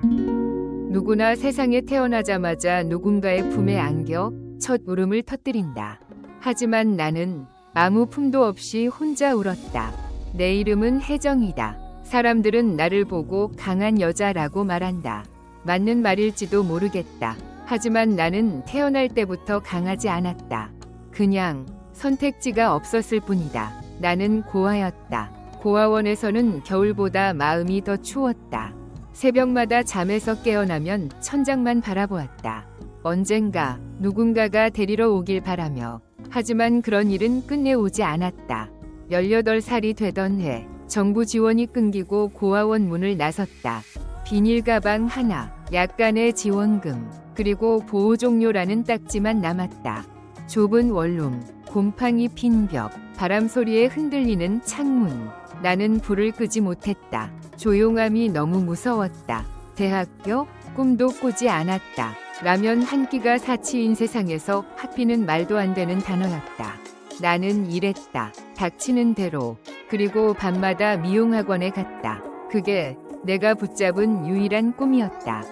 누구나 세상에 태어나자마자 누군가의 품에 안겨 첫 울음을 터뜨린다. 하지만 나는 아무 품도 없이 혼자 울었다. 내 이름은 혜정이다. 사람들은 나를 보고 강한 여자라고 말한다. 맞는 말일지도 모르겠다. 하지만 나는 태어날 때부터 강하지 않았다. 그냥 선택지가 없었을 뿐이다. 나는 고아였다. 고아원에서는 겨울보다 마음이 더 추웠다. 새벽마다 잠에서 깨어나면 천장만 바라보았다. 언젠가 누군가가 데리러 오길 바라며. 하지만 그런 일은 끝내 오지 않았다. 18살이 되던 해 정부 지원이 끊기고 고아원 문을 나섰다. 비닐 가방 하나, 약간의 지원금, 그리고 보호 종료라는 딱지만 남았다. 좁은 원룸, 곰팡이 핀 벽, 바람 소리에 흔들리는 창문. 나는 불을 끄지 못했다. 조용함이 너무 무서웠다. 대학교? 꿈도 꾸지 않았다. 라면 한 끼가 사치인 세상에서 학비는 말도 안 되는 단어였다. 나는 일했다. 닥치는 대로. 그리고 밤마다 미용학원에 갔다. 그게 내가 붙잡은 유일한 꿈이었다.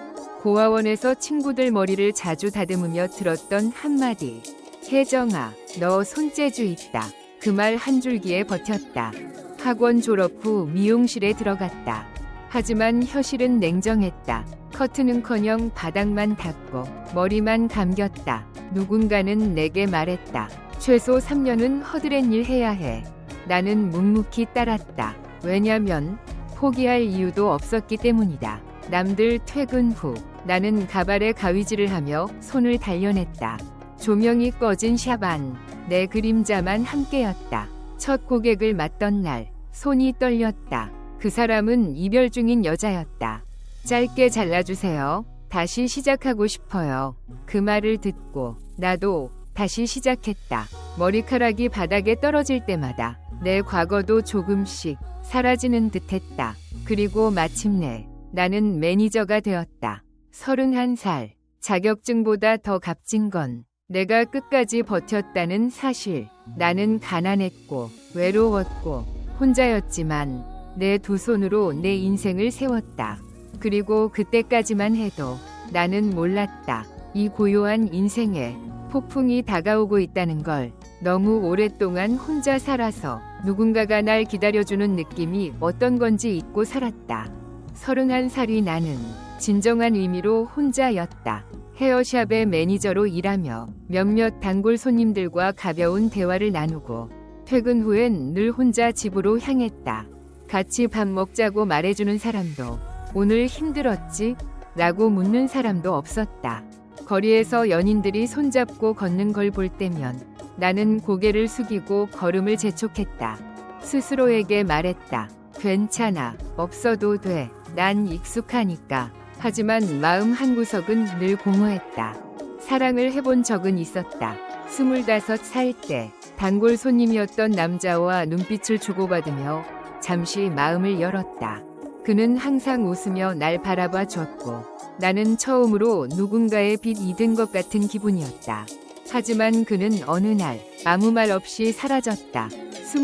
고아원에서 친구들 머리를 자주 다듬으며 들었던 한마디. 혜정아, 너 손재주 있다. 그 말 한 줄기에 버텼다. 학원 졸업 후 미용실에 들어갔다. 하지만 현실은 냉정했다. 커튼은커녕 바닥만 닦고 머리만 감겼다. 누군가는 내게 말했다. 최소 3년은 허드렛 일 해야 해. 나는 묵묵히 따랐다. 왜냐면 포기할 이유도 없었기 때문이다. 남들 퇴근 후 나는 가발에 가위질을 하며 손을 단련했다. 조명이 꺼진 샵 안, 내 그림자만 함께였다. 첫 고객을 맞던 날 손이 떨렸다. 그 사람은 이별 중인 여자였다. 짧게 잘라주세요. 다시 시작하고 싶어요. 그 말을 듣고 나도 다시 시작했다. 머리카락이 바닥에 떨어질 때마다 내 과거도 조금씩 사라지는 듯했다. 그리고 마침내 나는 매니저가 되었다. 31살. 자격증보다 더 값진 건 내가 끝까지 버텼다는 사실. 나는 가난했고 외로웠고 혼자였지만 내 두 손으로 내 인생을 세웠다. 그리고 그때까지만 해도 나는 몰랐다. 이 고요한 인생에 폭풍이 다가오고 있다는 걸. 너무 오랫동안 혼자 살아서 누군가가 날 기다려주는 느낌이 어떤 건지 잊고 살았다. 31살이 나는 진정한 의미로 혼자였다. 헤어샵의 매니저로 일하며 몇몇 단골 손님들과 가벼운 대화를 나누고 퇴근 후엔 늘 혼자 집으로 향했다. 같이 밥 먹자고 말해주는 사람도 오늘 힘들었지? 라고 묻는 사람도 없었다. 거리에서 연인들이 손잡고 걷는 걸 볼 때면 나는 고개를 숙이고 걸음을 재촉했다. 스스로에게 말했다. 괜찮아. 없어도 돼. 난 익숙하니까. 하지만 마음 한구석은 늘 공허했다. 사랑을 해본 적은 있었다. 25살 때 단골 손님이었던 남자와 눈빛을 주고받으며 잠시 마음을 열었다. 그는 항상 웃으며 날 바라봐 줬고 나는 처음으로 누군가의 빚 잊은 것 같은 기분이었다. 하지만 그는 어느 날 아무 말 없이 사라졌다.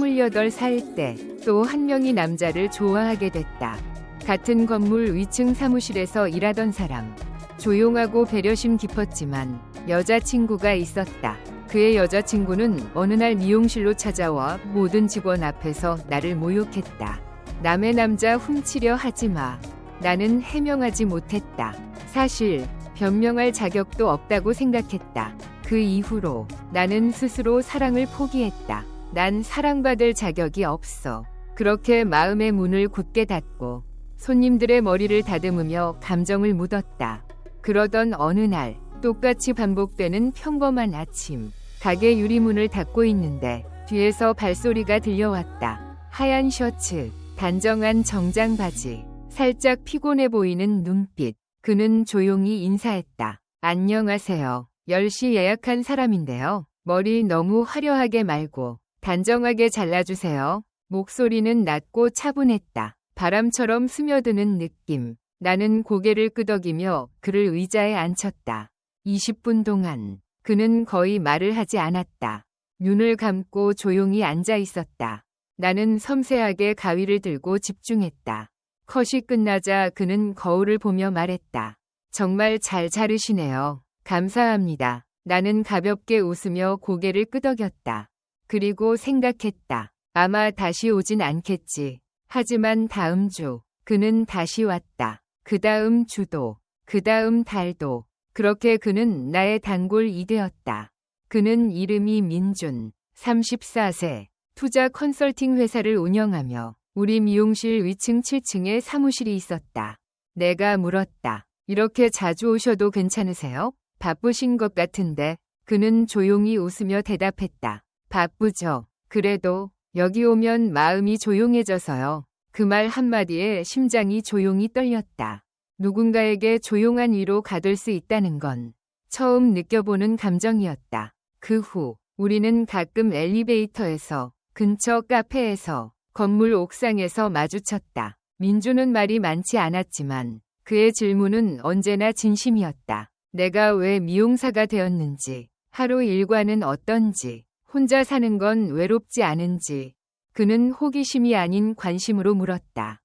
28살 때 또 한 명의 남자를 좋아하게 됐다. 같은 건물 위층 사무실에서 일하던 사람. 조용하고 배려심 깊었지만 여자친구가 있었다. 그의 여자친구는 어느 날 미용실로 찾아와 모든 직원 앞에서 나를 모욕했다. 남의 남자 훔치려 하지 마. 나는 해명하지 못했다. 사실 변명할 자격도 없다고 생각했다. 그 이후로 나는 스스로 사랑을 포기했다. 난 사랑받을 자격이 없어. 그렇게 마음의 문을 굳게 닫고 손님들의 머리를 다듬으며 감정을 묻었다. 그러던 어느 날 똑같이 반복되는 평범한 아침. 가게 유리문을 닫고 있는데 뒤에서 발소리가 들려왔다. 하얀 셔츠, 단정한 정장 바지, 살짝 피곤해 보이는 눈빛. 그는 조용히 인사했다. 안녕하세요. 10시 예약한 사람인데요. 머리 너무 화려하게 말고 단정하게 잘라주세요. 목소리는 낮고 차분했다. 바람처럼 스며드는 느낌. 나는 고개를 끄덕이며 그를 의자에 앉혔다. 20분 동안 그는 거의 말을 하지 않았다. 눈을 감고 조용히 앉아 있었다. 나는 섬세하게 가위를 들고 집중했다. 컷이 끝나자 그는 거울을 보며 말했다. 정말 잘 자르시네요. 감사합니다. 나는 가볍게 웃으며 고개를 끄덕였다. 그리고 생각했다. 아마 다시 오진 않겠지. 하지만 다음 주 그는 다시 왔다. 그 다음 주도, 그 다음 달도. 그렇게 그는 나의 단골이 되었다. 그는 이름이 민준, 34세, 투자 컨설팅 회사를 운영하며 우리 미용실 위층 7층에 사무실이 있었다. 내가 물었다. 이렇게 자주 오셔도 괜찮으세요? 바쁘신 것 같은데. 그는 조용히 웃으며 대답했다. 바쁘죠. 그래도 여기 오면 마음이 조용해져서요. 그 말 한마디에 심장이 조용히 떨렸다. 누군가에게 조용한 위로 가둘 수 있다는 건 처음 느껴보는 감정이었다. 그 후 우리는 가끔 엘리베이터에서, 근처 카페에서, 건물 옥상에서 마주쳤다. 민주는 말이 많지 않았지만 그의 질문은 언제나 진심이었다. 내가 왜 미용사가 되었는지, 하루 일과는 어떤지, 혼자 사는 건 외롭지 않은지. 그는 호기심이 아닌 관심으로 물었다.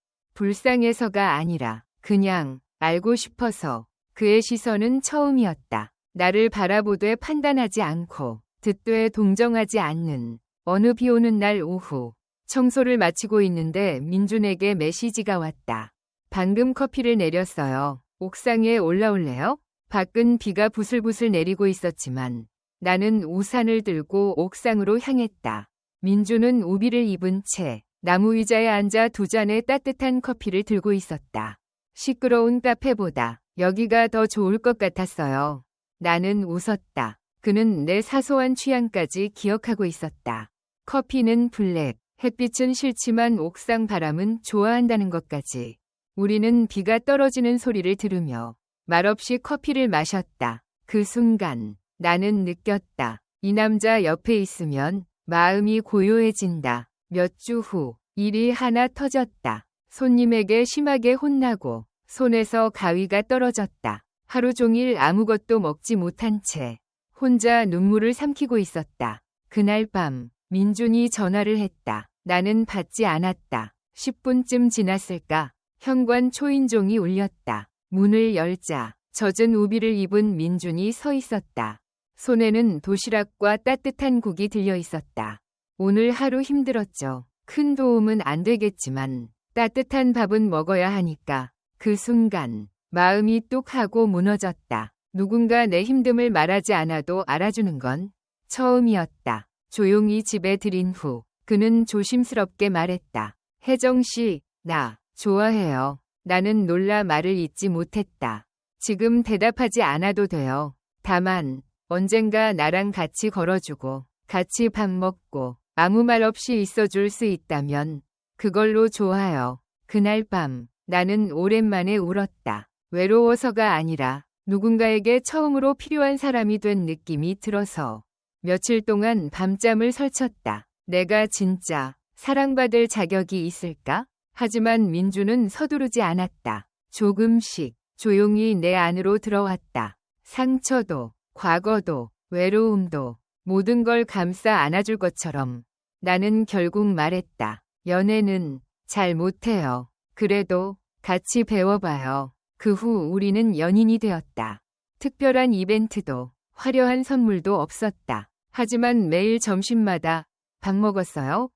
불쌍해서가 아니라 그냥 알고 싶어서. 그의 시선은 처음이었다. 나를 바라보되 판단하지 않고 듣되 동정하지 않는 어느 비 오는 날 오후. 청소를 마치고 있는데 민준에게 메시지가 왔다. 방금 커피를 내렸어요. 옥상에 올라올래요? 밖은 비가 부슬부슬 내리고 있었지만 나는 우산을 들고 옥상으로 향했다. 민준은 우비를 입은 채 나무 의자에 앉아 두 잔의 따뜻한 커피를 들고 있었다. 시끄러운 카페보다 여기가 더 좋을 것 같았어요. 나는 웃었다. 그는 내 사소한 취향까지 기억하고 있었다. 커피는 블랙, 햇빛은 싫지만 옥상 바람은 좋아한다는 것까지. 우리는 비가 떨어지는 소리를 들으며 말없이 커피를 마셨다. 그 순간 나는 느꼈다. 이 남자 옆에 있으면 마음이 고요해진다. 몇 주 후 일이 하나 터졌다. 손님에게 심하게 혼나고 손에서 가위가 떨어졌다. 하루 종일 아무것도 먹지 못한 채 혼자 눈물을 삼키고 있었다. 그날 밤 민준이 전화를 했다. 나는 받지 않았다. 10분쯤 지났을까? 현관 초인종이 울렸다. 문을 열자 젖은 우비를 입은 민준이 서 있었다. 손에는 도시락과 따뜻한 국이 들려 있었다. 오늘 하루 힘들었죠. 큰 도움은 안 되겠지만 따뜻한 밥은 먹어야 하니까. 그 순간 마음이 뚝 하고 무너졌다. 누군가 내 힘듦을 말하지 않아도 알아주는 건 처음이었다. 조용히 집에 들인 후 그는 조심스럽게 말했다. 혜정 씨, 나 좋아해요. 나는 놀라 말을 잇지 못했다. 지금 대답하지 않아도 돼요. 다만 언젠가 나랑 같이 걸어주고 같이 밥 먹고 아무 말 없이 있어줄 수 있다면 그걸로 좋아요. 그날 밤 나는 오랜만에 울었다. 외로워서가 아니라 누군가에게 처음으로 필요한 사람이 된 느낌이 들어서. 며칠 동안 밤잠을 설쳤다. 내가 진짜 사랑받을 자격이 있을까? 하지만 민주는 서두르지 않았다. 조금씩 조용히 내 안으로 들어왔다. 상처도, 과거도, 외로움도 모든 걸 감싸 안아줄 것처럼. 나는 결국 말했다. 연애는 잘 못해요. 그래도 같이 배워봐요. 그 후 우리는 연인이 되었다. 특별한 이벤트도 화려한 선물도 없었다. 하지만 매일 점심마다 밥 먹었어요?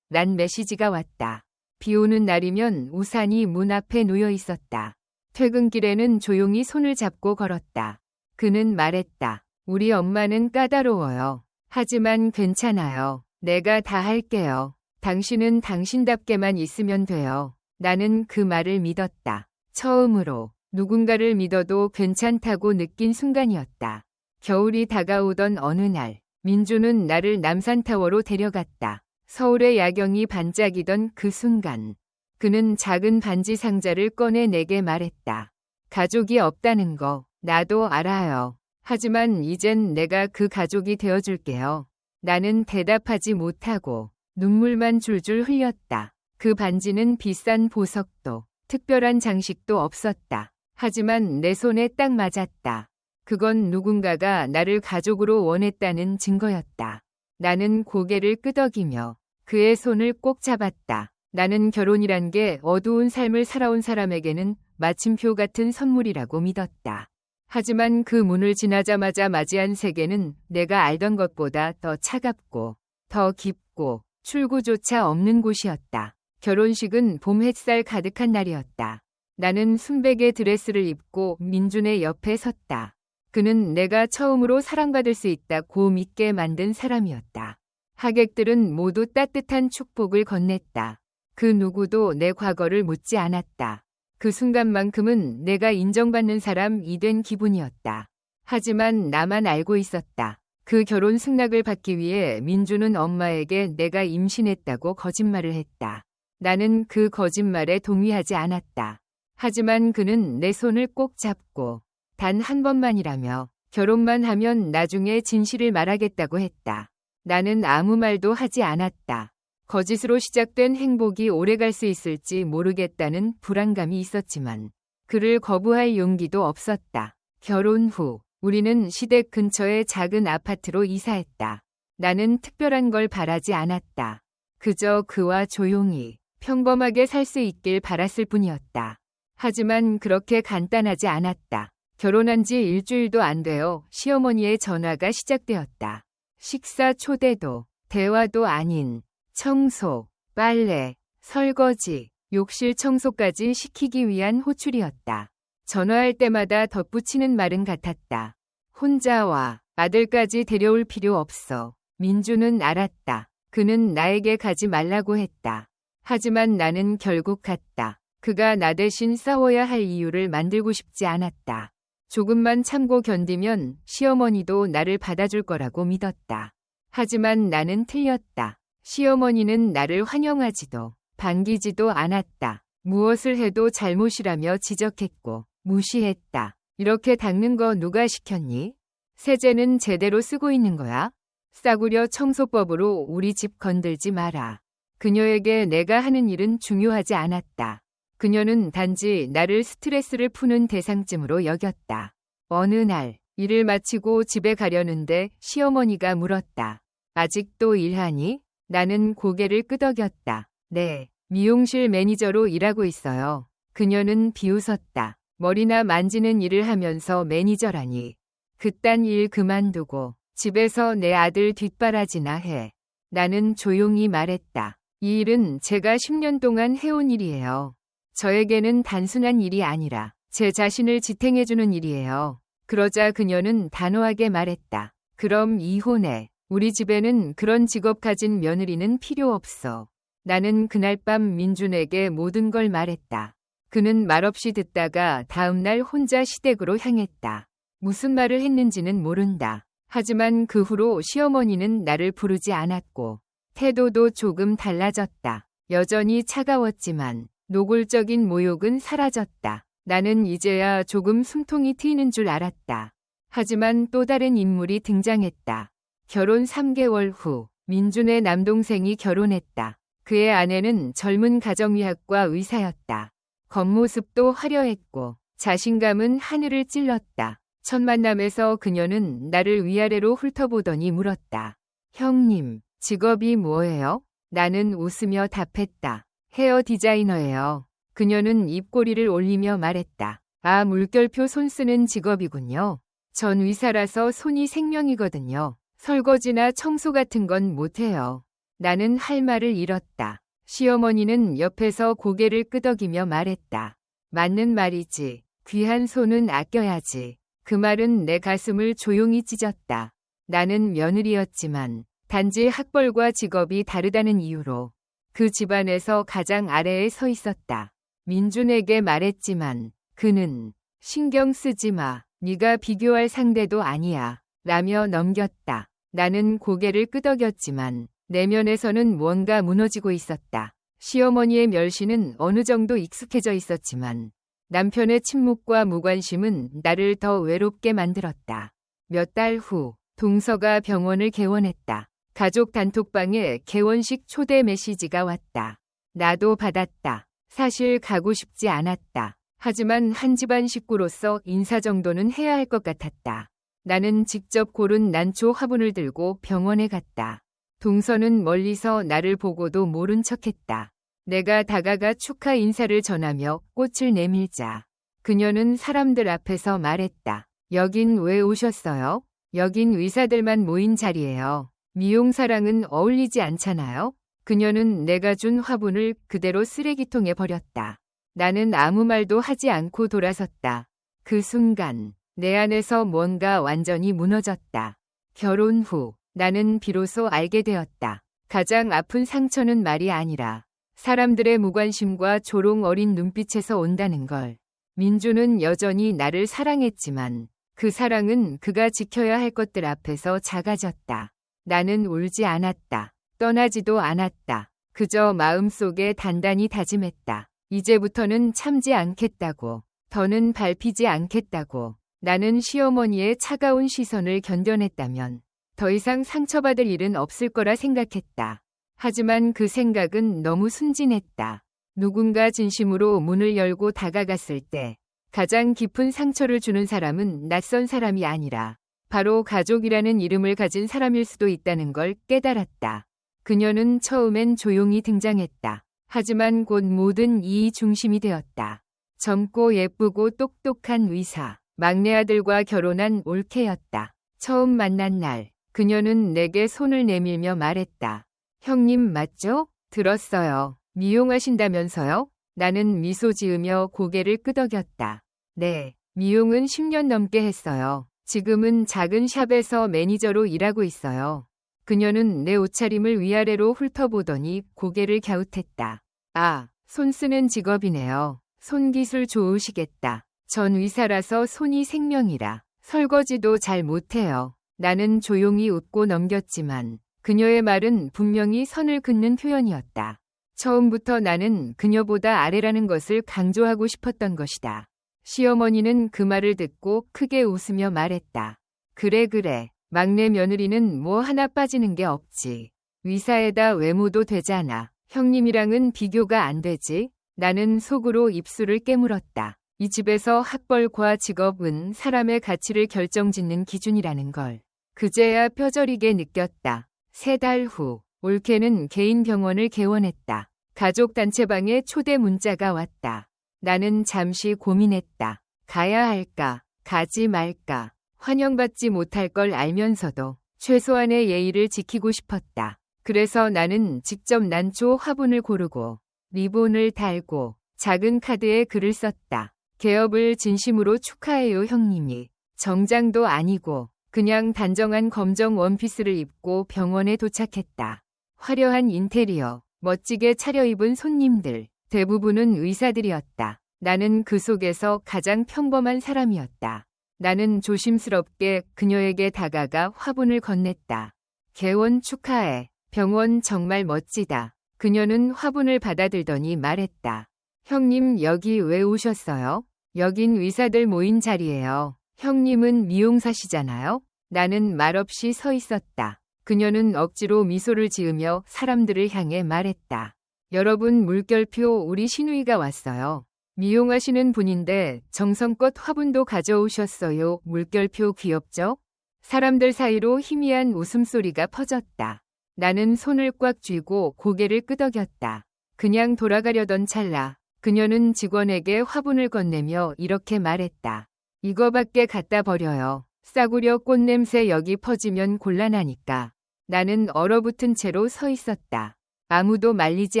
란 메시지가 왔다. 비 오는 날이면 우산이 문 앞에 놓여 있었다. 퇴근길에는 조용히 손을 잡고 걸었다. 그는 말했다. 우리 엄마는 까다로워요. 하지만 괜찮아요. 내가 다 할게요. 당신은 당신답게만 있으면 돼요. 나는 그 말을 믿었다. 처음으로 누군가를 믿어도 괜찮다고 느낀 순간이었다. 겨울이 다가오던 어느 날, 민주는 나를 남산타워로 데려갔다. 서울의 야경이 반짝이던 그 순간, 그는 작은 반지 상자를 꺼내 내게 말했다. 가족이 없다는 거, 나도 알아요. 하지만 이젠 내가 그 가족이 되어줄게요. 나는 대답하지 못하고 눈물만 줄줄 흘렸다. 그 반지는 비싼 보석도, 특별한 장식도 없었다. 하지만 내 손에 딱 맞았다. 그건 누군가가 나를 가족으로 원했다는 증거였다. 나는 고개를 끄덕이며 그의 손을 꼭 잡았다. 나는 결혼이란 게 어두운 삶을 살아온 사람에게는 마침표 같은 선물이라고 믿었다. 하지만 그 문을 지나자마자 맞이한 세계는 내가 알던 것보다 더 차갑고 더 깊고 출구조차 없는 곳이었다. 결혼식은 봄 햇살 가득한 날이었다. 나는 순백의 드레스를 입고 민준의 옆에 섰다. 그는 내가 처음으로 사랑받을 수 있다고 믿게 만든 사람이었다. 하객들은 모두 따뜻한 축복을 건넸다. 그 누구도 내 과거를 묻지 않았다. 그 순간만큼은 내가 인정받는 사람이 된 기분이었다. 하지만 나만 알고 있었다. 그 결혼 승낙을 받기 위해 민주는 엄마에게 내가 임신했다고 거짓말을 했다. 나는 그 거짓말에 동의하지 않았다. 하지만 그는 내 손을 꼭 잡고 단 한 번만이라며 결혼만 하면 나중에 진실을 말하겠다고 했다. 나는 아무 말도 하지 않았다. 거짓으로 시작된 행복이 오래갈 수 있을지 모르겠다는 불안감이 있었지만 그를 거부할 용기도 없었다. 결혼 후 우리는 시댁 근처의 작은 아파트로 이사했다. 나는 특별한 걸 바라지 않았다. 그저 그와 조용히 평범하게 살 수 있길 바랐을 뿐이었다. 하지만 그렇게 간단하지 않았다. 결혼한 지 일주일도 안 되어 시어머니의 전화가 시작되었다. 식사 초대도, 대화도 아닌 청소, 빨래, 설거지, 욕실 청소까지 시키기 위한 호출이었다. 전화할 때마다 덧붙이는 말은 같았다. 혼자 와, 아들까지 데려올 필요 없어. 민주는 알았다. 그는 나에게 가지 말라고 했다. 하지만 나는 결국 갔다. 그가 나 대신 싸워야 할 이유를 만들고 싶지 않았다. 조금만 참고 견디면 시어머니도 나를 받아줄 거라고 믿었다. 하지만 나는 틀렸다. 시어머니는 나를 환영하지도 반기지도 않았다. 무엇을 해도 잘못이라며 지적했고 무시했다. 이렇게 닦는 거 누가 시켰니? 세제는 제대로 쓰고 있는 거야? 싸구려 청소법으로 우리 집 건들지 마라. 그녀에게 내가 하는 일은 중요하지 않았다. 그녀는 단지 나를 스트레스를 푸는 대상쯤으로 여겼다. 어느 날 일을 마치고 집에 가려는데 시어머니가 물었다. 아직도 일하니? 나는 고개를 끄덕였다. 네, 미용실 매니저로 일하고 있어요. 그녀는 비웃었다. 머리나 만지는 일을 하면서 매니저라니. 그딴 일 그만두고 집에서 내 아들 뒷바라지나 해. 나는 조용히 말했다. 이 일은 제가 10년 동안 해온 일이에요. 저에게는 단순한 일이 아니라 제 자신을 지탱해주는 일이에요. 그러자 그녀는 단호하게 말했다. 그럼 이혼해. 우리 집에는 그런 직업 가진 며느리는 필요 없어. 나는 그날 밤 민준에게 모든 걸 말했다. 그는 말없이 듣다가 다음날 혼자 시댁으로 향했다. 무슨 말을 했는지는 모른다. 하지만 그 후로 시어머니는 나를 부르지 않았고 태도도 조금 달라졌다. 여전히 차가웠지만 노골적인 모욕은 사라졌다. 나는 이제야 조금 숨통이 트이는 줄 알았다. 하지만 또 다른 인물이 등장했다. 결혼 3개월 후 민준의 남동생이 결혼했다. 그의 아내는 젊은 가정의학과 의사였다. 겉모습도 화려했고 자신감은 하늘을 찔렀다. 첫 만남에서 그녀는 나를 위아래로 훑어보더니 물었다. 형님, 직업이 뭐예요? 나는 웃으며 답했다. 헤어 디자이너예요. 그녀는 입꼬리를 올리며 말했다. 아, 물결표 손 쓰는 직업이군요. 전 의사라서 손이 생명이거든요. 설거지나 청소 같은 건 못해요. 나는 할 말을 잃었다. 시어머니는 옆에서 고개를 끄덕이며 말했다. 맞는 말이지. 귀한 손은 아껴야지. 그 말은 내 가슴을 조용히 찢었다. 나는 며느리였지만 단지 학벌과 직업이 다르다는 이유로 그 집안에서 가장 아래에 서 있었다. 민준에게 말했지만 그는 신경 쓰지 마. 네가 비교할 상대도 아니야. 라며 넘겼다. 나는 고개를 끄덕였지만 내면에서는 뭔가 무너지고 있었다. 시어머니의 멸시는 어느 정도 익숙해져 있었지만 남편의 침묵과 무관심은 나를 더 외롭게 만들었다. 몇 달 후 동서가 병원을 개원했다. 가족 단톡방에 개원식 초대 메시지가 왔다. 나도 받았다. 사실 가고 싶지 않았다. 하지만 한 집안 식구로서 인사 정도는 해야 할 것 같았다. 나는 직접 고른 난초 화분을 들고 병원에 갔다. 동서는 멀리서 나를 보고도 모른 척했다. 내가 다가가 축하 인사를 전하며 꽃을 내밀자 그녀는 사람들 앞에서 말했다. 여긴 왜 오셨어요? 여긴 의사들만 모인 자리예요. 미용사랑은 어울리지 않잖아요? 그녀는 내가 준 화분을 그대로 쓰레기통에 버렸다. 나는 아무 말도 하지 않고 돌아섰다. 그 순간 내 안에서 뭔가 완전히 무너졌다. 결혼 후 나는 비로소 알게 되었다. 가장 아픈 상처는 말이 아니라 사람들의 무관심과 조롱 어린 눈빛에서 온다는 걸. 민주는 여전히 나를 사랑했지만 그 사랑은 그가 지켜야 할 것들 앞에서 작아졌다. 나는 울지 않았다. 떠나지도 않았다. 그저 마음속에 단단히 다짐했다. 이제부터는 참지 않겠다고. 더는 밟히지 않겠다고. 나는 시어머니의 차가운 시선을 견뎌냈다면 더 이상 상처받을 일은 없을 거라 생각했다. 하지만 그 생각은 너무 순진했다. 누군가 진심으로 문을 열고 다가갔을 때 가장 깊은 상처를 주는 사람은 낯선 사람이 아니라 바로 가족이라는 이름을 가진 사람일 수도 있다는 걸 깨달았다. 그녀는 처음엔 조용히 등장했다. 하지만 곧 모든 이의 중심이 되었다. 젊고 예쁘고 똑똑한 의사, 막내 아들과 결혼한 올케였다. 처음 만난 날, 그녀는 내게 손을 내밀며 말했다. 형님 맞죠? 들었어요. 미용하신다면서요? 나는 미소 지으며 고개를 끄덕였다. 네, 미용은 10년 넘게 했어요. 지금은 작은 샵에서 매니저로 일하고 있어요. 그녀는 내 옷차림을 위아래로 훑어보더니 고개를 갸웃했다. 아, 손 쓰는 직업이네요. 손기술 좋으시겠다. 전 의사라서 손이 생명이라 설거지도 잘 못해요. 나는 조용히 웃고 넘겼지만 그녀의 말은 분명히 선을 긋는 표현이었다. 처음부터 나는 그녀보다 아래라는 것을 강조하고 싶었던 것이다. 시어머니는 그 말을 듣고 크게 웃으며 말했다. 그래 그래. 막내 며느리는 뭐 하나 빠지는 게 없지. 의사에다 외모도 되잖아. 형님이랑은 비교가 안 되지. 나는 속으로 입술을 깨물었다. 이 집에서 학벌과 직업은 사람의 가치를 결정짓는 기준이라는 걸 그제야 뼈저리게 느꼈다. 3달 후 올케는 개인 병원을 개원했다. 가족 단체방에 초대 문자가 왔다. 나는 잠시 고민했다. 가야 할까? 가지 말까? 환영받지 못할 걸 알면서도 최소한의 예의를 지키고 싶었다. 그래서 나는 직접 난초 화분을 고르고 리본을 달고 작은 카드에 글을 썼다. 개업을 진심으로 축하해요 형님이. 정장도 아니고 그냥 단정한 검정 원피스를 입고 병원에 도착했다. 화려한 인테리어, 멋지게 차려입은 손님들, 대부분은 의사들이었다. 나는 그 속에서 가장 평범한 사람이었다. 나는 조심스럽게 그녀에게 다가가 화분을 건넸다. 개원 축하해. 병원 정말 멋지다. 그녀는 화분을 받아들더니 말했다. 형님 여기 왜 오셨어요? 여긴 의사들 모인 자리예요. 형님은 미용사시잖아요? 나는 말없이 서 있었다. 그녀는 억지로 미소를 지으며 사람들을 향해 말했다. 여러분 물결표 우리 시누이가 왔어요. 미용하시는 분인데 정성껏 화분도 가져오셨어요. 물결표 귀엽죠? 사람들 사이로 희미한 웃음소리가 퍼졌다. 나는 손을 꽉 쥐고 고개를 끄덕였다. 그냥 돌아가려던 찰나 그녀는 직원에게 화분을 건네며 이렇게 말했다. 이거밖에 갖다 버려요. 싸구려 꽃냄새 여기 퍼지면 곤란하니까. 나는 얼어붙은 채로 서 있었다. 아무도 말리지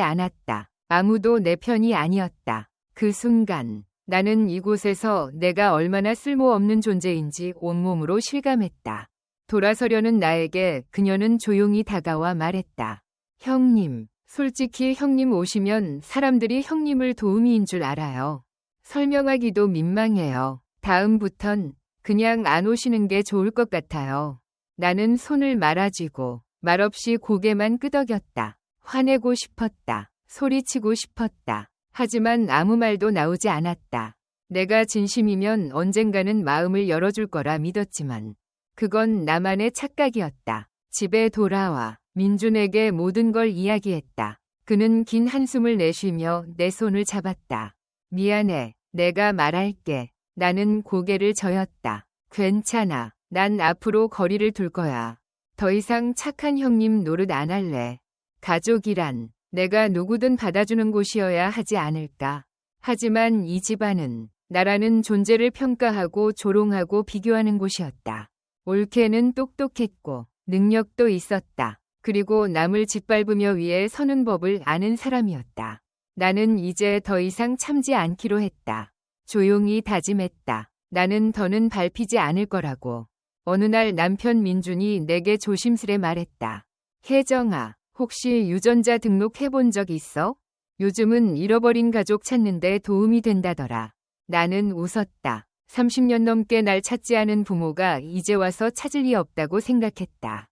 않았다. 아무도 내 편이 아니었다. 그 순간 나는 이곳에서 내가 얼마나 쓸모없는 존재인지 온몸으로 실감했다. 돌아서려는 나에게 그녀는 조용히 다가와 말했다. 형님, 솔직히 형님 오시면 사람들이 형님을 도우미인 줄 알아요. 설명하기도 민망해요. 다음부턴 그냥 안 오시는 게 좋을 것 같아요. 나는 손을 말아쥐고 말없이 고개만 끄덕였다. 화내고 싶었다. 소리치고 싶었다. 하지만 아무 말도 나오지 않았다. 내가 진심이면 언젠가는 마음을 열어줄 거라 믿었지만 그건 나만의 착각이었다. 집에 돌아와 민준에게 모든 걸 이야기했다. 그는 긴 한숨을 내쉬며 내 손을 잡았다. 미안해. 내가 말할게. 나는 고개를 저었다. 괜찮아. 난 앞으로 거리를 둘 거야. 더 이상 착한 형님 노릇 안 할래. 가족이란 내가 누구든 받아주는 곳이어야 하지 않을까. 하지만 이 집안은 나라는 존재를 평가하고 조롱하고 비교하는 곳이었다. 올케는 똑똑했고 능력도 있었다. 그리고 남을 짓밟으며 위에 서는 법을 아는 사람이었다. 나는 이제 더 이상 참지 않기로 했다. 조용히 다짐했다. 나는 더는 밟히지 않을 거라고. 어느 날 남편 민준이 내게 조심스레 말했다. 혜정아, 혹시 유전자 등록해본 적 있어? 요즘은 잃어버린 가족 찾는데 도움이 된다더라. 나는 웃었다. 30년 넘게 날 찾지 않은 부모가 이제 와서 찾을 리 없다고 생각했다.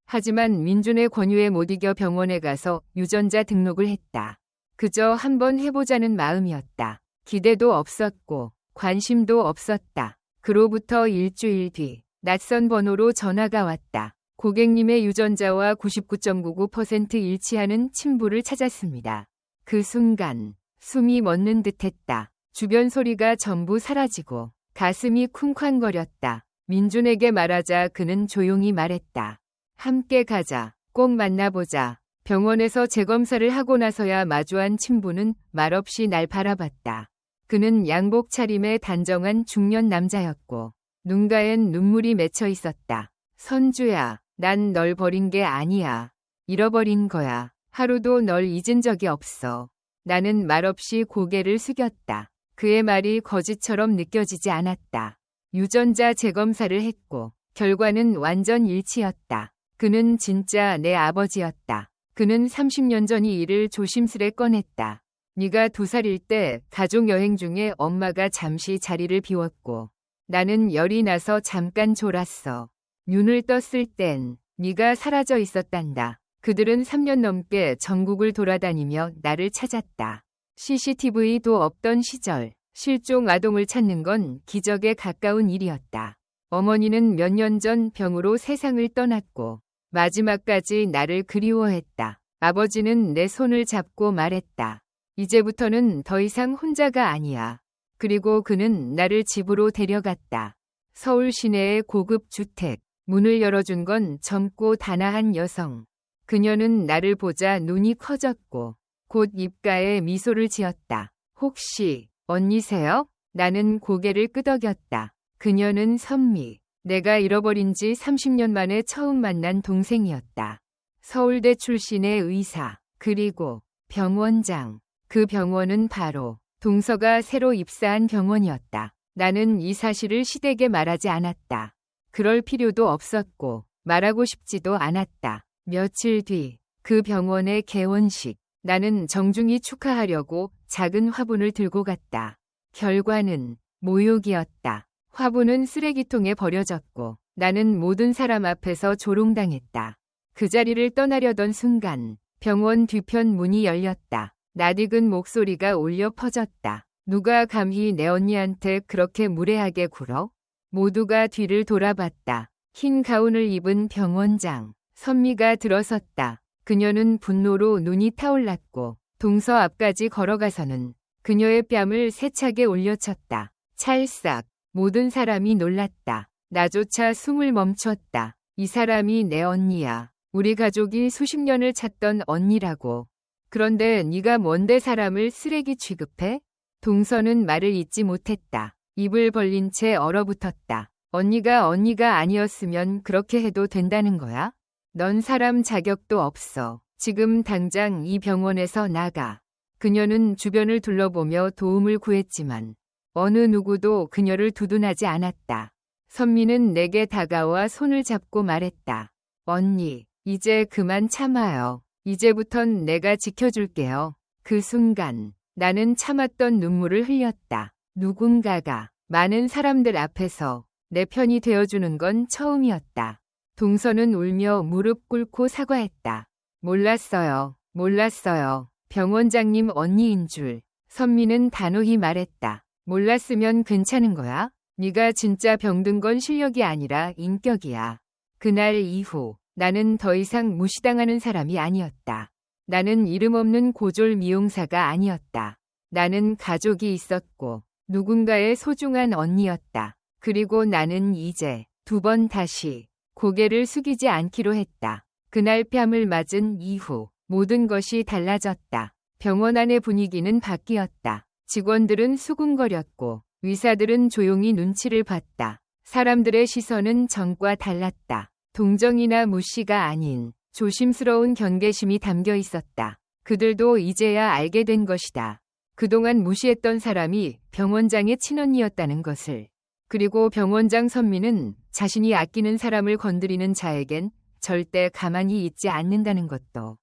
하지만 민준의 권유에 못 이겨 병원에 가서 유전자 등록을 했다. 그저 한번 해보자는 마음이었다. 기대도 없었고 관심도 없었다. 그로부터 일주일 뒤 낯선 번호로 전화가 왔다. 고객님의 유전자와 99.99% 일치하는 친부를 찾았습니다. 그 순간 숨이 멎는 듯했다. 주변 소리가 전부 사라지고 가슴이 쿵쾅거렸다. 민준에게 말하자 그는 조용히 말했다. 함께 가자. 꼭 만나보자. 병원에서 재검사를 하고 나서야 마주한 친부는 말없이 날 바라봤다. 그는 양복 차림의 단정한 중년 남자였고 눈가엔 눈물이 맺혀 있었다. 선주야, 난 널 버린 게 아니야. 잃어버린 거야. 하루도 널 잊은 적이 없어. 나는 말없이 고개를 숙였다. 그의 말이 거짓처럼 느껴지지 않았다. 유전자 재검사를 했고 결과는 완전 일치였다. 그는 진짜 내 아버지였다. 그는 30년 전 이 일을 조심스레 꺼냈다. 네가 2살일 때 가족 여행 중에 엄마가 잠시 자리를 비웠고 나는 열이 나서 잠깐 졸았어. 눈을 떴을 땐 네가 사라져 있었단다. 그들은 3년 넘게 전국을 돌아다니며 나를 찾았다. CCTV도 없던 시절 실종 아동을 찾는 건 기적에 가까운 일이었다. 어머니는 몇 년 전 병으로 세상을 떠났고 마지막까지 나를 그리워했다. 아버지는 내 손을 잡고 말했다. 이제부터는 더 이상 혼자가 아니야. 그리고 그는 나를 집으로 데려갔다. 서울 시내의 고급 주택. 문을 열어준 건 젊고 단아한 여성. 그녀는 나를 보자 눈이 커졌고 곧 입가에 미소를 지었다. 혹시 언니세요? 나는 고개를 끄덕였다. 그녀는 선미. 내가 잃어버린 지 30년 만에 처음 만난 동생이었다. 서울대 출신의 의사, 그리고 병원장. 그 병원은 바로 동서가 새로 입사한 병원이었다. 나는 이 사실을 시댁에 말하지 않았다. 그럴 필요도 없었고 말하고 싶지도 않았다. 며칠 뒤 그 병원의 개원식. 나는 정중히 축하하려고 작은 화분을 들고 갔다. 결과는 모욕이었다. 화분은 쓰레기통에 버려졌고 나는 모든 사람 앞에서 조롱당했다. 그 자리를 떠나려던 순간 병원 뒤편 문이 열렸다. 낯익은 목소리가 울려 퍼졌다. 누가 감히 내 언니한테 그렇게 무례하게 굴어? 모두가 뒤를 돌아봤다. 흰 가운을 입은 병원장 선미가 들어섰다. 그녀는 분노로 눈이 타올랐고 동서 앞까지 걸어가서는 그녀의 뺨을 세차게 올려쳤다. 찰싹. 모든 사람이 놀랐다. 나조차 숨을 멈췄다. 이 사람이 내 언니야. 우리 가족이 수십 년을 찾던 언니라고. 그런데 네가 뭔데 사람을 쓰레기 취급해? 동서는 말을 잇지 못했다. 입을 벌린 채 얼어붙었다. 언니가 아니었으면 그렇게 해도 된다는 거야? 넌 사람 자격도 없어. 지금 당장 이 병원에서 나가. 그녀는 주변을 둘러보며 도움을 구했지만 어느 누구도 그녀를 두둔하지 않았다. 선미는 내게 다가와 손을 잡고 말했다. 언니, 이제 그만 참아요. 이제부턴 내가 지켜줄게요. 그 순간 나는 참았던 눈물을 흘렸다. 누군가가 많은 사람들 앞에서 내 편이 되어주는 건 처음이었다. 동서는 울며 무릎 꿇고 사과했다. 몰랐어요. 병원장님 언니인 줄. 선미는 단호히 말했다. 몰랐으면 괜찮은 거야? 네가 진짜 병든 건 실력이 아니라 인격이야. 그날 이후 나는 더 이상 무시당하는 사람이 아니었다. 나는 이름 없는 고졸 미용사가 아니었다. 나는 가족이 있었고 누군가의 소중한 언니였다. 그리고 나는 이제 2번 다시 고개를 숙이지 않기로 했다. 그날 뺨을 맞은 이후 모든 것이 달라졌다. 병원 안의 분위기는 바뀌었다. 직원들은 수군거렸고 의사들은 조용히 눈치를 봤다. 사람들의 시선은 전과 달랐다. 동정이나 무시가 아닌 조심스러운 경계심이 담겨 있었다. 그들도 이제야 알게 된 것이다. 그동안 무시했던 사람이 병원장의 친언니였다는 것을. 그리고 병원장 선미는 자신이 아끼는 사람을 건드리는 자에겐 절대 가만히 있지 않는다는 것도.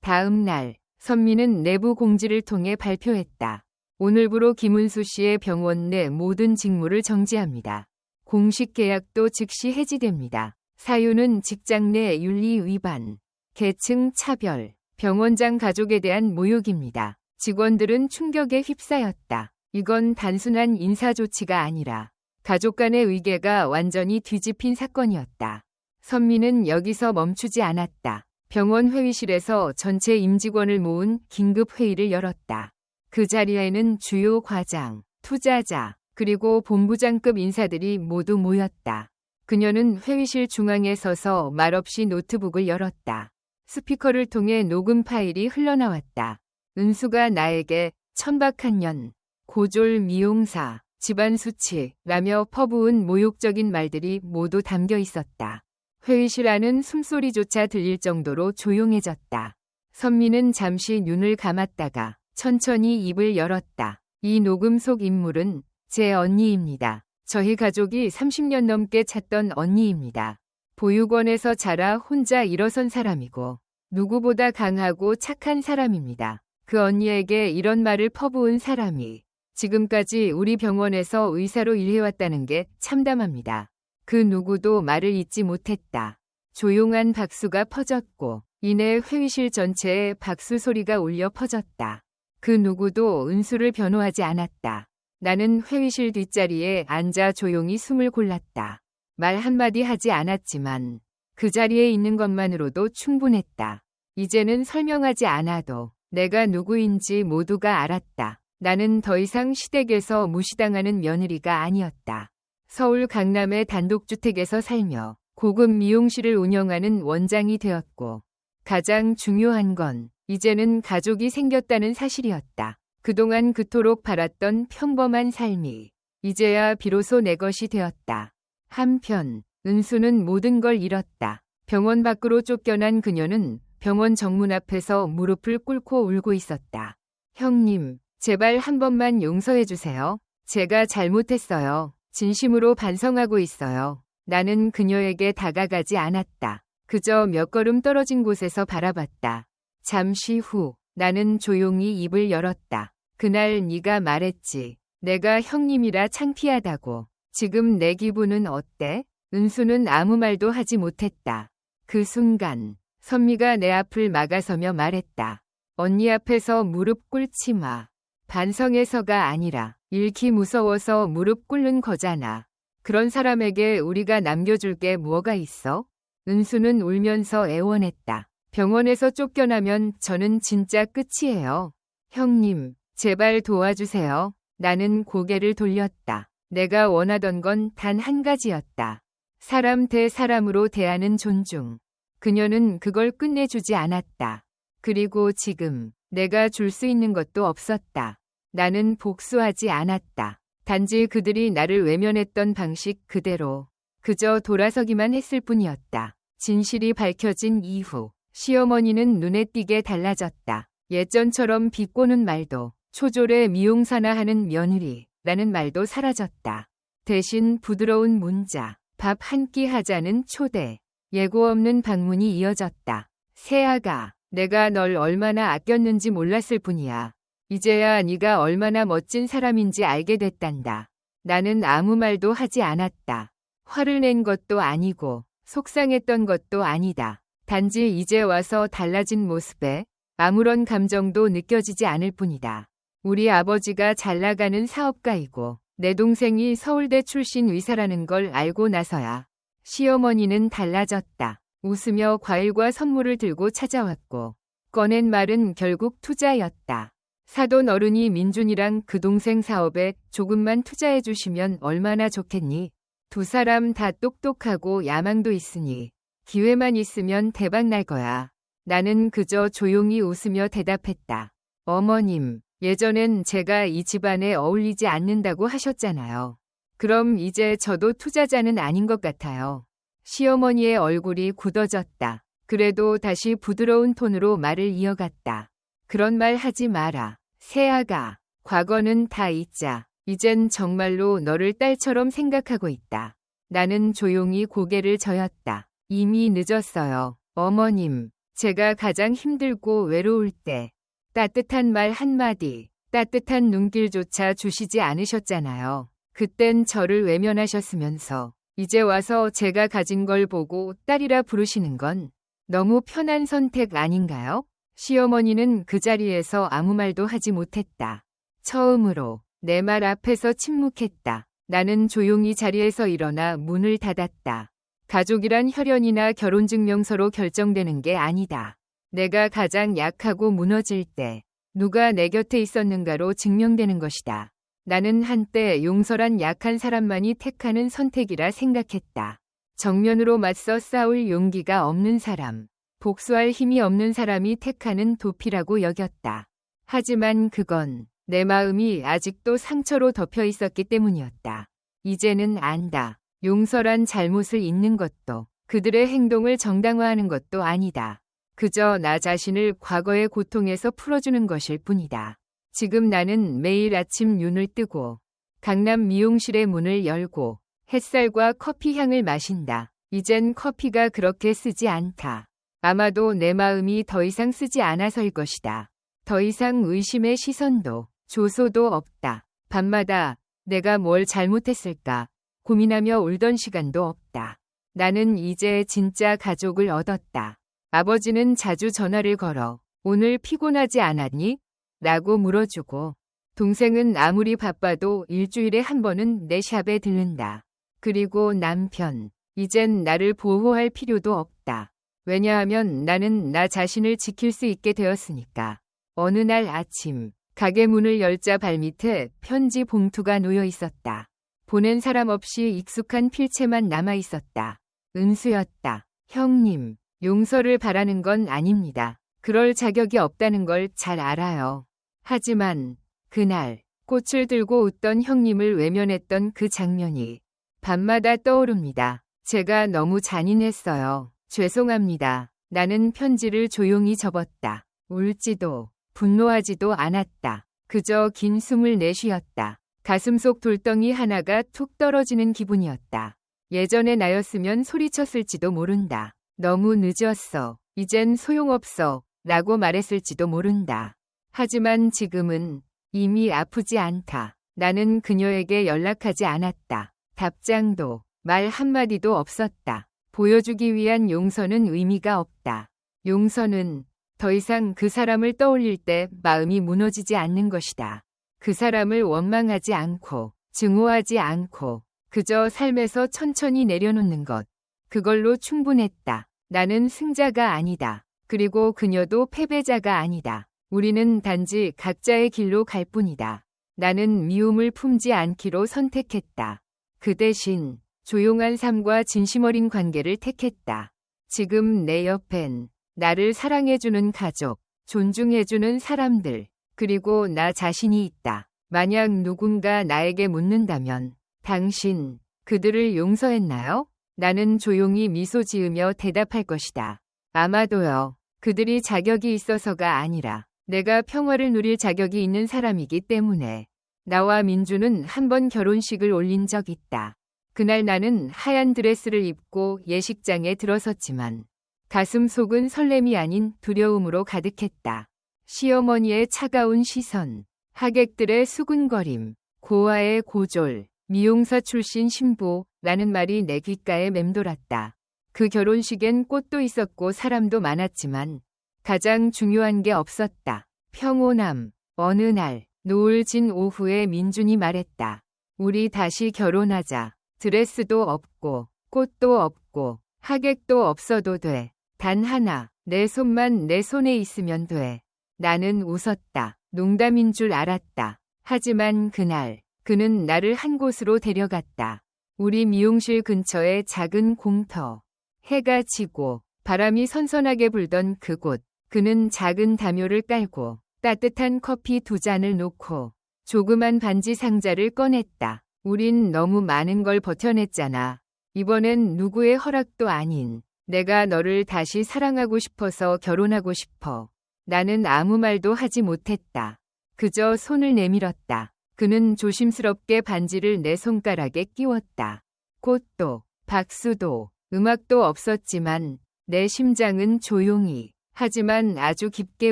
다음 날 선미는 내부 공지를 통해 발표했다. 오늘부로 김은수 씨의 병원 내 모든 직무를 정지합니다. 공식 계약도 즉시 해지됩니다. 사유는 직장 내 윤리 위반, 계층 차별, 병원장 가족에 대한 모욕입니다. 직원들은 충격에 휩싸였다. 이건 단순한 인사 조치가 아니라 가족 간의 의계가 완전히 뒤집힌 사건이었다. 선미는 여기서 멈추지 않았다. 병원 회의실에서 전체 임직원을 모은 긴급 회의를 열었다. 그 자리에는 주요 과장, 투자자, 그리고 본부장급 인사들이 모두 모였다. 그녀는 회의실 중앙에 서서 말없이 노트북을 열었다. 스피커를 통해 녹음 파일이 흘러나왔다. 은수가 나에게 천박한 년, 고졸 미용사, 집안 수치라며 퍼부은 모욕적인 말들이 모두 담겨 있었다. 회의실 안은 숨소리조차 들릴 정도로 조용해졌다. 선미는 잠시 눈을 감았다가 천천히 입을 열었다. 이 녹음 속 인물은 제 언니입니다. 저희 가족이 30년 넘게 찾던 언니입니다. 보육원에서 자라 혼자 일어선 사람이고 누구보다 강하고 착한 사람입니다. 그 언니에게 이런 말을 퍼부은 사람이 지금까지 우리 병원에서 의사로 일해왔다는 게 참담합니다. 그 누구도 말을 잇지 못했다. 조용한 박수가 퍼졌고 이내 회의실 전체에 박수 소리가 울려 퍼졌다. 그 누구도 은수를 변호하지 않았다. 나는 회의실 뒷자리에 앉아 조용히 숨을 골랐다. 말 한마디 하지 않았지만 그 자리에 있는 것만으로도 충분했다. 이제는 설명하지 않아도 내가 누구인지 모두가 알았다. 나는 더 이상 시댁에서 무시당하는 며느리가 아니었다. 서울 강남의 단독주택에서 살며 고급 미용실을 운영하는 원장이 되었고 가장 중요한 건 이제는 가족이 생겼다는 사실이었다. 그동안 그토록 바랐던 평범한 삶이 이제야 비로소 내 것이 되었다. 한편 은수는 모든 걸 잃었다. 병원 밖으로 쫓겨난 그녀는 병원 정문 앞에서 무릎을 꿇고 울고 있었다. 형님, 제발 한 번만 용서해 주세요. 제가 잘못했어요. 진심으로 반성하고 있어요. 나는 그녀에게 다가가지 않았다. 그저 몇 걸음 떨어진 곳에서 바라봤다. 잠시 후 나는 조용히 입을 열었다. 그날 네가 말했지. 내가 형님이라 창피하다고. 지금 내 기분은 어때? 은수는 아무 말도 하지 못했다. 그 순간 선미가 내 앞을 막아서며 말했다. 언니 앞에서 무릎 꿇지 마. 반성해서가 아니라 잃기 무서워서 무릎 꿇는 거잖아. 그런 사람에게 우리가 남겨줄 게 뭐가 있어? 은수는 울면서 애원했다. 병원에서 쫓겨나면 저는 진짜 끝이에요. 형님, 제발 도와주세요. 나는 고개를 돌렸다. 내가 원하던 건 단 한 가지였다. 사람 대 사람으로 대하는 존중. 그녀는 그걸 끝내주지 않았다. 그리고 지금 내가 줄 수 있는 것도 없었다. 나는 복수하지 않았다. 단지 그들이 나를 외면했던 방식 그대로 그저 돌아서기만 했을 뿐이었다. 진실이 밝혀진 이후 시어머니는 눈에 띄게 달라졌다. 예전처럼 비꼬는 말도 초졸의 미용사나 하는 며느리라는 말도 사라졌다. 대신 부드러운 문자, 밥 한 끼 하자는 초대, 예고 없는 방문이 이어졌다. 세아가 내가 널 얼마나 아꼈는지 몰랐을 뿐이야. 이제야 네가 얼마나 멋진 사람인지 알게 됐단다. 나는 아무 말도 하지 않았다. 화를 낸 것도 아니고 속상했던 것도 아니다. 단지 이제 와서 달라진 모습에 아무런 감정도 느껴지지 않을 뿐이다. 우리 아버지가 잘 나가는 사업가이고 내 동생이 서울대 출신 의사라는 걸 알고 나서야 시어머니는 달라졌다. 웃으며 과일과 선물을 들고 찾아왔고 꺼낸 말은 결국 투자였다. 사돈 어른이 민준이랑 그 동생 사업에 조금만 투자해 주시면 얼마나 좋겠니? 두 사람 다 똑똑하고 야망도 있으니 기회만 있으면 대박 날 거야. 나는 그저 조용히 웃으며 대답했다. 어머님, 예전엔 제가 이 집안에 어울리지 않는다고 하셨잖아요. 그럼 이제 저도 투자자는 아닌 것 같아요. 시어머니의 얼굴이 굳어졌다. 그래도 다시 부드러운 톤으로 말을 이어갔다. 그런 말 하지 마라. 새아가, 과거는 다 잊자. 이젠 정말로 너를 딸처럼 생각하고 있다. 나는 조용히 고개를 저었다. 이미 늦었어요. 어머님, 제가 가장 힘들고 외로울 때 따뜻한 말 한마디, 따뜻한 눈길조차 주시지 않으셨잖아요. 그땐 저를 외면하셨으면서 이제 와서 제가 가진 걸 보고 딸이라 부르시는 건 너무 편한 선택 아닌가요? 시어머니는 그 자리에서 아무 말도 하지 못했다. 처음으로 내 말 앞에서 침묵했다. 나는 조용히 자리에서 일어나 문을 닫았다. 가족이란 혈연이나 결혼증명서로 결정되는 게 아니다. 내가 가장 약하고 무너질 때 누가 내 곁에 있었는가로 증명되는 것이다. 나는 한때 용서란 약한 사람만이 택하는 선택이라 생각했다. 정면으로 맞서 싸울 용기가 없는 사람, 복수할 힘이 없는 사람이 택하는 도피라고 여겼다. 하지만 그건 내 마음이 아직도 상처로 덮여 있었기 때문이었다. 이제는 안다. 용서란 잘못을 잊는 것도 그들의 행동을 정당화하는 것도 아니다. 그저 나 자신을 과거의 고통에서 풀어주는 것일 뿐이다. 지금 나는 매일 아침 눈을 뜨고 강남 미용실의 문을 열고 햇살과 커피 향을 마신다. 이젠 커피가 그렇게 쓰지 않다. 아마도 내 마음이 더 이상 쓰지 않아서일 것이다. 더 이상 의심의 시선도 조소도 없다. 밤마다 내가 뭘 잘못했을까 고민하며 울던 시간도 없다. 나는 이제 진짜 가족을 얻었다. 아버지는 자주 전화를 걸어 오늘 피곤하지 않았니? 라고 물어주고 동생은 아무리 바빠도 일주일에 한 번은 내 샵에 들른다. 그리고 남편, 이젠 나를 보호할 필요도 없다. 왜냐하면 나는 나 자신을 지킬 수 있게 되었으니까. 어느 날 아침 가게 문을 열자 발밑에 편지 봉투가 놓여 있었다. 보낸 사람 없이 익숙한 필체만 남아 있었다. 은수였다. 형님, 용서를 바라는 건 아닙니다. 그럴 자격이 없다는 걸 잘 알아요. 하지만 그날 꽃을 들고 웃던 형님을 외면했던 그 장면이 밤마다 떠오릅니다. 제가 너무 잔인했어요. 죄송합니다. 나는 편지를 조용히 접었다. 울지도 분노하지도 않았다. 그저 긴 숨을 내쉬었다. 가슴속 돌덩이 하나가 툭 떨어지는 기분이었다. 예전의 나였으면 소리쳤을지도 모른다. 너무 늦었어. 이젠 소용없어. 라고 말했을지도 모른다. 하지만 지금은 이미 아프지 않다. 나는 그녀에게 연락하지 않았다. 답장도 말 한마디도 없었다. 보여주기 위한 용서는 의미가 없다. 용서는 더 이상 그 사람을 떠올릴 때 마음이 무너지지 않는 것이다. 그 사람을 원망하지 않고 증오하지 않고 그저 삶에서 천천히 내려놓는 것. 그걸로 충분했다. 나는 승자가 아니다. 그리고 그녀도 패배자가 아니다. 우리는 단지 각자의 길로 갈 뿐이다. 나는 미움을 품지 않기로 선택했다. 그 대신 조용한 삶과 진심 어린 관계를 택했다. 지금 내 옆엔 나를 사랑해주는 가족, 존중해주는 사람들, 그리고 나 자신이 있다. 만약 누군가 나에게 묻는다면 당신 그들을 용서했나요? 나는 조용히 미소 지으며 대답할 것이다. 아마도요. 그들이 자격이 있어서가 아니라 내가 평화를 누릴 자격이 있는 사람이기 때문에. 나와 민주는 한 번 결혼식을 올린 적 있다. 그날 나는 하얀 드레스를 입고 예식장에 들어섰지만 가슴 속은 설렘이 아닌 두려움으로 가득했다. 시어머니의 차가운 시선, 하객들의 수군거림, 고아의 고졸, 미용사 출신 신부라는 말이 내 귓가에 맴돌았다. 그 결혼식엔 꽃도 있었고 사람도 많았지만 가장 중요한 게 없었다. 평온함. 어느 날 노을 진 오후에 민준이 말했다. 우리 다시 결혼하자. 드레스도 없고 꽃도 없고 하객도 없어도 돼. 단 하나, 내 손만 내 손에 있으면 돼. 나는 웃었다. 농담인 줄 알았다. 하지만 그날 그는 나를 한 곳으로 데려갔다. 우리 미용실 근처의 작은 공터. 해가 지고 바람이 선선하게 불던 그곳. 그는 작은 담요를 깔고 따뜻한 커피 2잔을 놓고 조그만 반지 상자를 꺼냈다. 우린 너무 많은 걸 버텨냈잖아. 이번엔 누구의 허락도 아닌 내가 너를 다시 사랑하고 싶어서 결혼하고 싶어. 나는 아무 말도 하지 못했다. 그저 손을 내밀었다. 그는 조심스럽게 반지를 내 손가락에 끼웠다. 꽃도, 박수도, 음악도 없었지만 내 심장은 조용히, 하지만 아주 깊게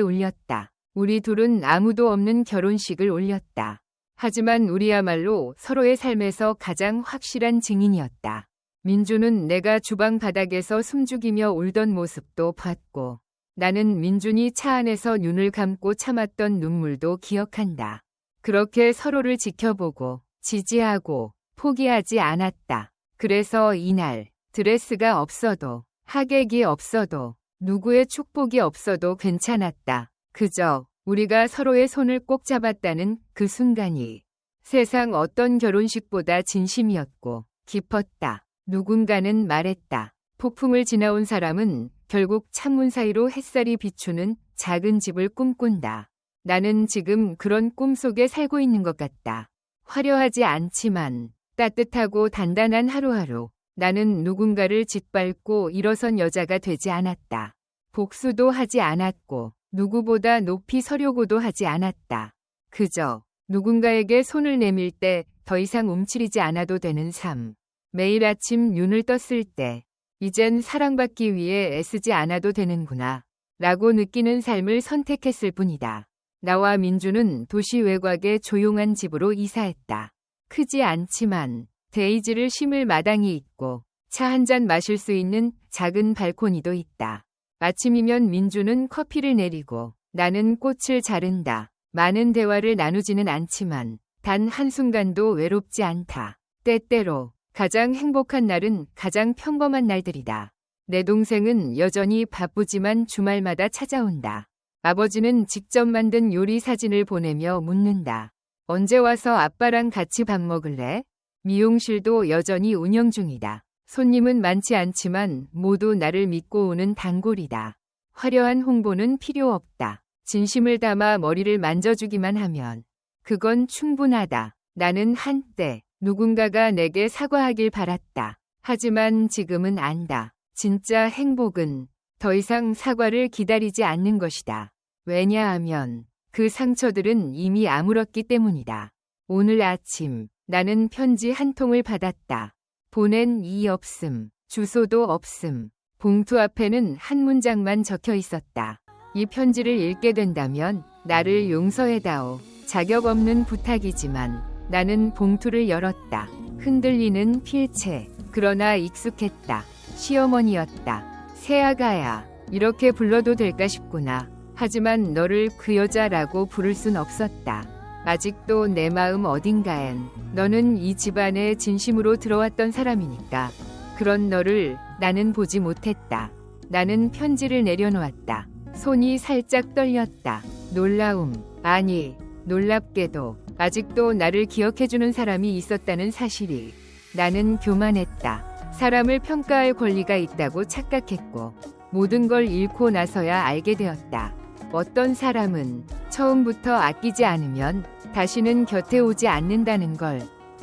울렸다. 우리 둘은 아무도 없는 결혼식을 올렸다. 하지만 우리야말로 서로의 삶에서 가장 확실한 증인이었다. 민주는 내가 주방 바닥에서 숨죽이며 울던 모습도 봤고, 나는 민준이 차 안에서 눈을 감고 참았던 눈물도 기억한다. 그렇게 서로를 지켜보고, 지지하고, 포기하지 않았다. 그래서 이날, 드레스가 없어도, 하객이 없어도, 누구의 축복이 없어도 괜찮았다. 그저 우리가 서로의 손을 꼭 잡았다는 그 순간이 세상 어떤 결혼식보다 진심이었고 깊었다. 누군가는 말했다. 폭풍을 지나온 사람은 결국 창문 사이로 햇살이 비추는 작은 집을 꿈꾼다. 나는 지금 그런 꿈 속에 살고 있는 것 같다. 화려하지 않지만 따뜻하고 단단한 하루하루. 나는 누군가를 짓밟고 일어선 여자가 되지 않았다. 복수도 하지 않았고 누구보다 높이 서려고도 하지 않았다. 그저 누군가에게 손을 내밀 때 더 이상 움츠리지 않아도 되는 삶. 매일 아침 눈을 떴을 때 이젠 사랑받기 위해 애쓰지 않아도 되는구나 라고 느끼는 삶을 선택했을 뿐이다. 나와 민주는 도시 외곽의 조용한 집으로 이사했다. 크지 않지만 데이지를 심을 마당이 있고 차 한 잔 마실 수 있는 작은 발코니도 있다. 아침이면 민주는 커피를 내리고 나는 꽃을 자른다. 많은 대화를 나누지는 않지만 단 한순간도 외롭지 않다. 때때로 가장 행복한 날은 가장 평범한 날들이다. 내 동생은 여전히 바쁘지만 주말마다 찾아온다. 아버지는 직접 만든 요리 사진을 보내며 묻는다. 언제 와서 아빠랑 같이 밥 먹을래? 미용실도 여전히 운영 중이다. 손님은 많지 않지만 모두 나를 믿고 오는 단골이다. 화려한 홍보는 필요 없다. 진심을 담아 머리를 만져주기만 하면 그건 충분하다. 나는 한때 누군가가 내게 사과하길 바랐다. 하지만 지금은 안다. 진짜 행복은 더 이상 사과를 기다리지 않는 것이다. 왜냐하면 그 상처들은 이미 아물었기 때문이다. 오늘 아침 나는 편지 한 통을 받았다. 보낸 이 없음, 주소도 없음. 봉투 앞에는 한 문장만 적혀 있었다. 이 편지를 읽게 된다면 나를 용서해다오. 자격 없는 부탁이지만 나는 봉투를 열었다. 흔들리는 필체. 그러나 익숙했다. 시어머니였다. 새아가야. 이렇게 불러도 될까 싶구나. 하지만 너를 그 여자라고 부를 순 없었다. 아직도 내 마음 어딘가엔 너는 이 집안에 진심으로 들어왔던 사람이니까. 그런 너를 나는 보지 못했다. 나는 편지를 내려놓았다. 손이 살짝 떨렸다. 놀라움, 아니 놀랍게도 아직도 나를 기억해주는 사람이 있었다는 사실이. 나는 교만했다. 사람을 평가할 권리가 있다고 착각했고 모든 걸 잃고 나서야 알게 되었다. 어떤 사람은 처음부터 아끼지 않으면 다시는 곁에 오지 않는다는 걸.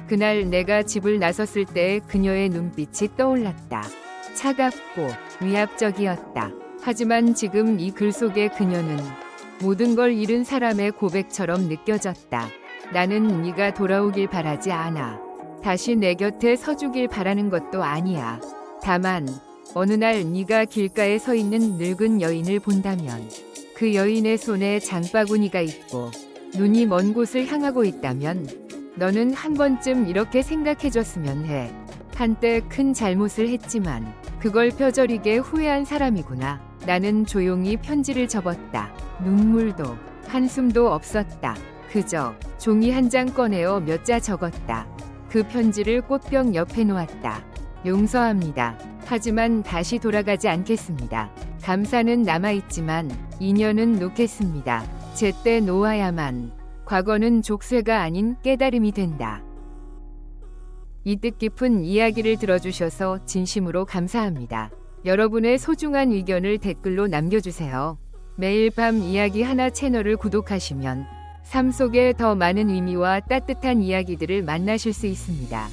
그날 내가 집을 나섰을 때 그녀의 눈빛이 떠올랐다. 차갑고 위압적이었다. 하지만 지금 이 글 속의 그녀는 모든 걸 잃은 사람의 고백처럼 느껴졌다. 나는 네가 돌아오길 바라지 않아. 다시 내 곁에 서주길 바라는 것도 아니야. 다만 어느 날 네가 길가에 서 있는 늙은 여인을 본다면 그 여인의 손에 장바구니가 있고 눈이 먼 곳을 향하고 있다면 너는 한 번쯤 이렇게 생각해줬으면 해. 한때 큰 잘못을 했지만 그걸 뼈저리게 후회한 사람이구나. 나는 조용히 편지를 접었다. 눈물도 한숨도 없었다. 그저 종이 한 장 꺼내어 몇 자 적었다. 그 편지를 꽃병 옆에 놓았다. 용서합니다. 하지만 다시 돌아가지 않겠습니다. 감사는 남아있지만 인연은 놓겠습니다. 제때 놓아야만 과거는 족쇄가 아닌 깨달음이 된다. 이 뜻깊은 이야기를 들어주셔서 진심으로 감사합니다. 여러분의 소중한 의견을 댓글로 남겨주세요. 매일 밤 이야기 하나 채널을 구독하시면 삶 속에 더 많은 의미와 따뜻한 이야기들을 만나실 수 있습니다.